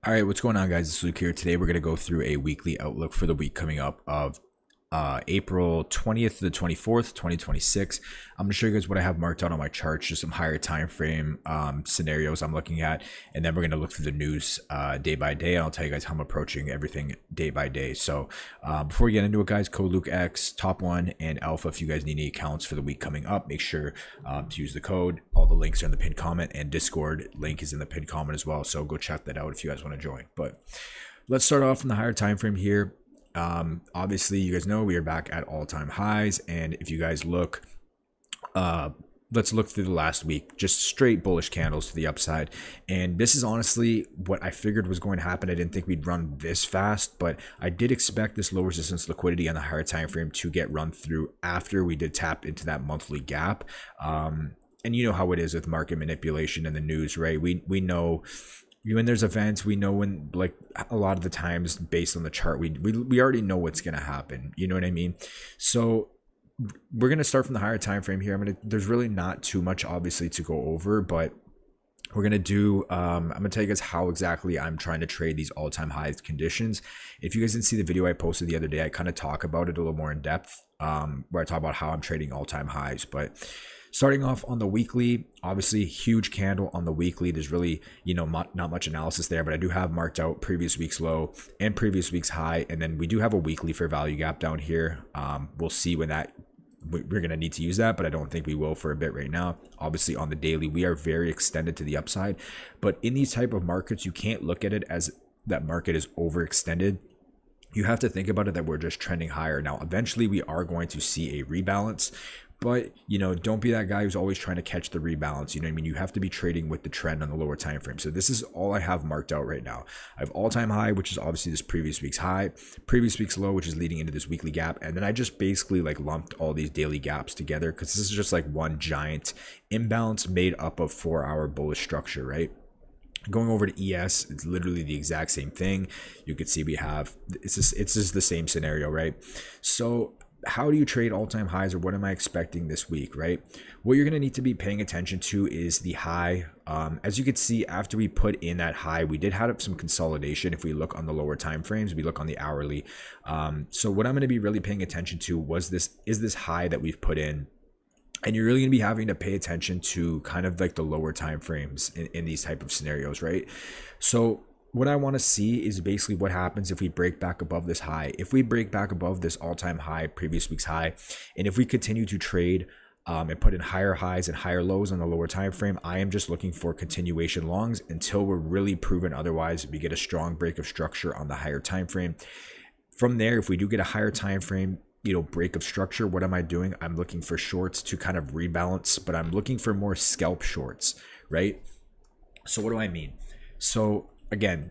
All right, what's going on, guys? It's Luke here. Today, we're going to go through a weekly outlook for the week coming up of April 20th to the 24th, 2026. I'm going to show you guys what I have marked out on my charts, just some higher time frame scenarios I'm looking at, and then we're going to look through the news day by day, and I'll tell you guys how I'm approaching everything day by day. So before we get into it, guys, code LukeX, Top One, and Alpha. If you guys need any accounts for the week coming up, make sure to use the code. All the links are in the pinned comment, and Discord link is in the pinned comment as well. So go check that out if you guys want to join. But let's start off in the higher time frame here. Obviously, you guys know we are back at all-time highs, and if you guys look, let's look through the last week, just straight bullish candles to the upside. And this is honestly what I figured was going to happen. I didn't think we'd run this fast, but I did expect this low resistance liquidity on the higher time frame to get run through after we did tap into that monthly gap. And you know how it is with market manipulation and the news, right? We know when there's events, we know when, like, a lot of the times based on the chart, we already know what's going to happen. You know what I mean? So we're going to start from the higher time frame here. There's really not too much obviously to go over, but we're going to do, I'm going to tell you guys how exactly I'm trying to trade these all-time highs conditions. If you guys didn't see the video I posted the other day, I kind of talk about it a little more in depth, where I talk about how I'm trading all-time highs. But starting off on the weekly, obviously huge candle on the weekly. There's really, not much analysis there, but I do have marked out previous week's low and previous week's high. And then we do have a weekly fair value gap down here. We'll see when we're going to need to use that, but I don't think we will for a bit right now. Obviously on the daily, we are very extended to the upside, but in these type of markets, you can't look at it as that market is overextended. You have to think about it that we're just trending higher. Now, eventually we are going to see a rebalance, but don't be that guy who's always trying to catch the rebalance. You know what I mean? You have to be trading with the trend on the lower time frame. So this is all I have marked out right now. I have all-time high, which is obviously this previous week's high, previous week's low, which is leading into this weekly gap, and then I just basically like lumped all these daily gaps together because this is just like one giant imbalance made up of 4-hour bullish structure, right? Going over to ES, it's literally the exact same thing. You can see we have it's just the same scenario, right? So how do you trade all-time highs, or what am I expecting this week, right? What you're going to need to be paying attention to is the high. As you can see, after we put in that high, we did have some consolidation. If we look on the lower time frames, we look on the hourly. So what I'm going to be really paying attention to is this high that we've put in. And you're really going to be having to pay attention to kind of like the lower time frames in these type of scenarios, right? So what I want to see is basically what happens if we break back above this high. If we break back above this all-time high, previous week's high, and if we continue to trade and put in higher highs and higher lows on the lower time frame, I am just looking for continuation longs until we're really proven otherwise. We get a strong break of structure on the higher time frame. From there, if we do get a higher time frame, break of structure, what am I doing? I'm looking for shorts to kind of rebalance, but I'm looking for more scalp shorts, right? So what do I mean? So again,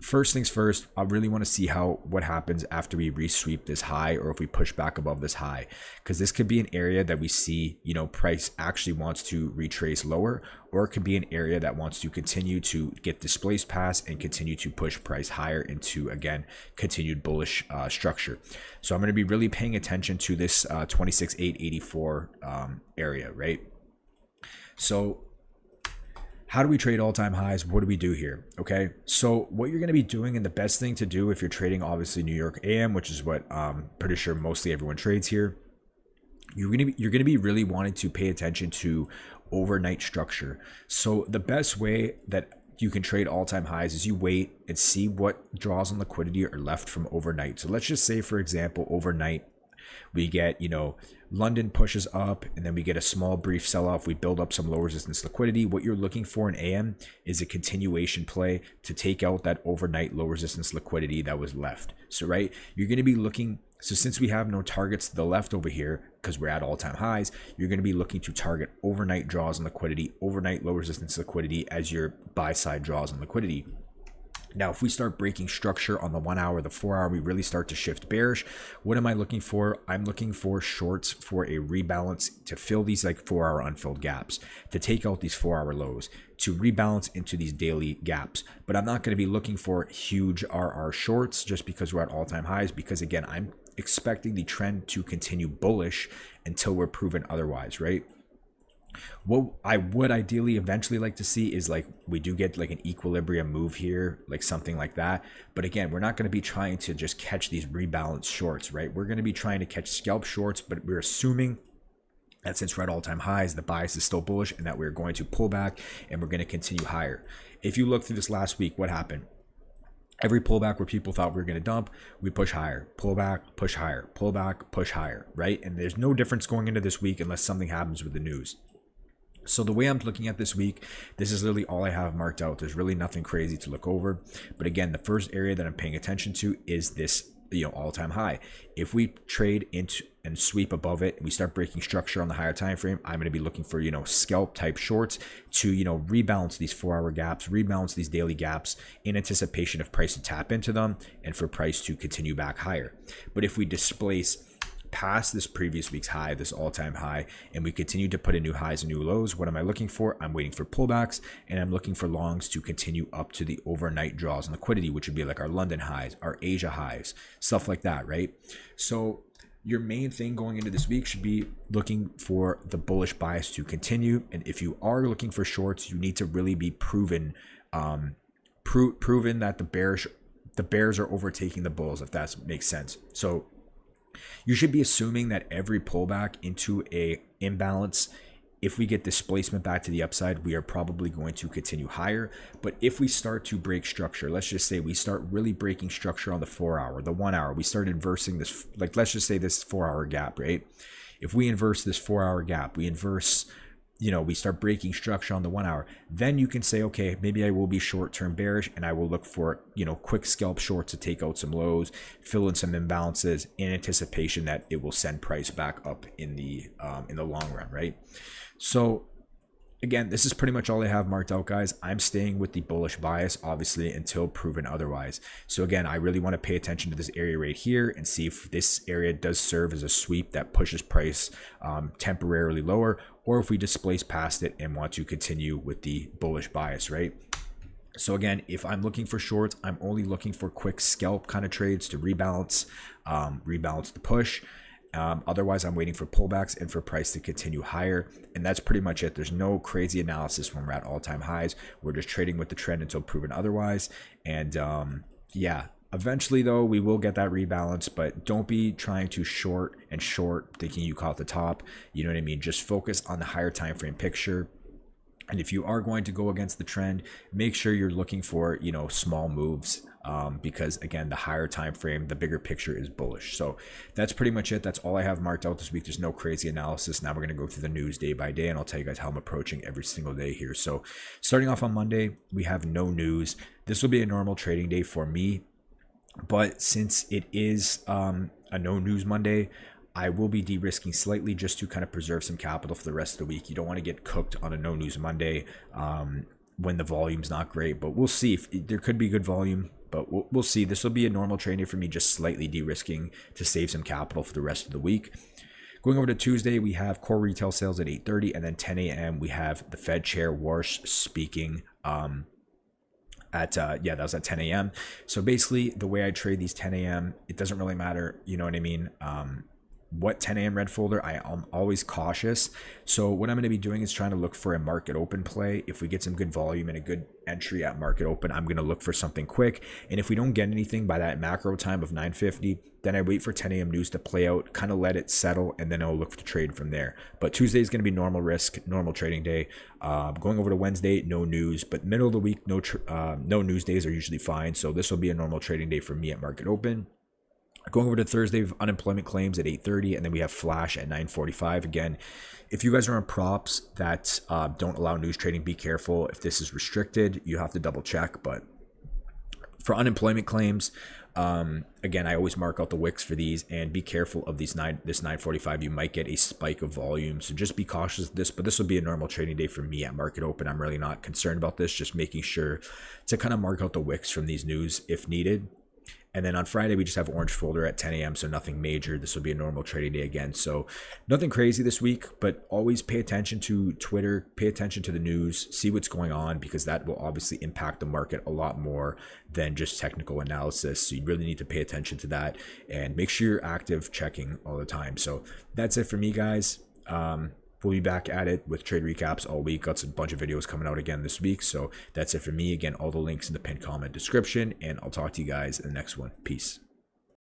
first things first, I really want to see what happens after we resweep this high, or if we push back above this high, because this could be an area that we see, price actually wants to retrace lower, or it could be an area that wants to continue to get displaced past and continue to push price higher into, again, continued bullish structure. So I'm going to be really paying attention to this 26,884 area, right? So how do we trade all-time highs? What do we do here? Okay, so what you're going to be doing, and the best thing to do if you're trading obviously New York AM, which is what I'm pretty sure mostly everyone trades here, you're going to be really wanting to pay attention to overnight structure. So the best way that you can trade all-time highs is you wait and see what draws on liquidity are left from overnight. So let's just say, for example, overnight we get, London pushes up, and then we get a small brief sell-off. We build up some low resistance liquidity. What you're looking for in AM is a continuation play to take out that overnight low resistance liquidity that was left. So, right, you're going to be looking. So since we have no targets to the left over here, because we're at all-time highs, you're going to be looking to target overnight draws on liquidity, overnight low resistance liquidity as your buy side draws on liquidity. Now, if we start breaking structure on the 1 hour, the 4 hour, we really start to shift bearish. What am I looking for? I'm looking for shorts for a rebalance to fill these like 4 hour unfilled gaps, to take out these 4 hour lows, to rebalance into these daily gaps. But I'm not going to be looking for huge RR shorts just because we're at all-time highs, because again, I'm expecting the trend to continue bullish until we're proven otherwise, right? What I would ideally eventually like to see is like we do get like an equilibrium move here, like something like that. But again, we're not going to be trying to just catch these rebalance shorts, right? We're going to be trying to catch scalp shorts, but we're assuming that since we're at all-time highs, the bias is still bullish and that we're going to pull back and we're going to continue higher. If you look through this last week, what happened? Every pullback where people thought we were going to dump, we push higher, pull back, push higher, pull back, push higher, right? And there's no difference going into this week unless something happens with the news. So the way I'm looking at this week, this is literally all I have marked out. There's really nothing crazy to look over. But again, the first area that I'm paying attention to is this, all-time high. If we trade into and sweep above it and we start breaking structure on the higher time frame, I'm going to be looking for, scalp type shorts to, rebalance these 4-hour gaps, rebalance these daily gaps in anticipation of price to tap into them and for price to continue back higher. But if we displace past this previous week's high, this all-time high, and we continue to put in new highs and new lows, what am I looking for? I'm waiting for pullbacks, and I'm looking for longs to continue up to the overnight draws and liquidity, which would be like our London highs, our Asia highs, stuff like that, right? So your main thing going into this week should be looking for the bullish bias to continue. And if you are looking for shorts, you need to really be proven that the bears are overtaking the bulls, if that makes sense. So you should be assuming that every pullback into a imbalance, if we get displacement back to the upside, we are probably going to continue higher. But if we start to break structure, let's just say we start really breaking structure on the 4-hour, the 1-hour, we start inversing this, like let's just say this 4-hour gap, right? If we inverse this 4-hour gap, we start breaking structure on the 1-hour, then you can say, okay, maybe I will be short-term bearish and I will look for, quick scalp shorts to take out some lows, fill in some imbalances in anticipation that it will send price back up in the long run, right? So again, this is pretty much all I have marked out, guys. I'm staying with the bullish bias, obviously, until proven otherwise. So again, I really want to pay attention to this area right here and see if this area does serve as a sweep that pushes price temporarily lower, or if we displace past it and want to continue with the bullish bias, right? So again, if I'm looking for shorts, I'm only looking for quick scalp kind of trades to rebalance the push. Otherwise, I'm waiting for pullbacks and for price to continue higher. And that's pretty much it. There's no crazy analysis when we're at all-time highs. We're just trading with the trend until proven otherwise. And yeah, eventually, though, we will get that rebalance. But don't be trying to short thinking you caught the top. You know what I mean? Just focus on the higher time frame picture. And if you are going to go against the trend, make sure you're looking for, small moves. Because again, the higher time frame, the bigger picture is bullish. So that's pretty much it. That's all I have marked out this week. There's no crazy analysis. Now we're going to go through the news day by day, and I'll tell you guys how I'm approaching every single day here. So starting off on Monday, we have no news. This will be a normal trading day for me, but since it is a no news Monday, I will be de-risking slightly just to kind of preserve some capital for the rest of the week. You don't want to get cooked on a no news Monday when the volume's not great, but we'll see. If there could be good volume, but we'll see. This will be a normal trading for me, just slightly de-risking to save some capital for the rest of the week. Going over to Tuesday, we have core retail sales at 8:30, and then 10 a.m. we have the Fed Chair Warsh speaking that was at 10 a.m. So basically, the way I trade these 10 a.m., it doesn't really matter, you know what I mean? What 10 a.m. red folder, I am always cautious. So what I'm going to be doing is trying to look for a market open play. If we get some good volume and a good entry at market open, I'm going to look for something quick. And if we don't get anything by that macro time of 9:50, then I wait for 10 a.m. news to play out, kind of let it settle, and then I'll look to trade from there. But Tuesday is going to be normal risk, normal trading day. Going over to Wednesday, no news, but middle of the week, no news days are usually fine. So this will be a normal trading day for me at market open. Going over to Thursday, we have unemployment claims at 8:30, and then we have flash at 9:45. Again, if you guys are on props that don't allow news trading, be careful. If this is restricted, you have to double check. But for unemployment claims, again, I always mark out the wicks for these, and be careful of this 9:45. You might get a spike of volume, so just be cautious of this. But this will be a normal trading day for me at market open. I'm really not concerned about this, just making sure to kind of mark out the wicks from these news if needed. And then on Friday, we just have orange folder at 10 a.m. So nothing major. This will be a normal trading day again. So nothing crazy this week, but always pay attention to Twitter, pay attention to the news, see what's going on, because that will obviously impact the market a lot more than just technical analysis. So you really need to pay attention to that and make sure you're active checking all the time. So that's it for me, guys. we'll be back at it with trade recaps all week. Got a bunch of videos coming out again this week. So that's it for me. Again, all the links in the pinned comment description, and I'll talk to you guys in the next one. Peace.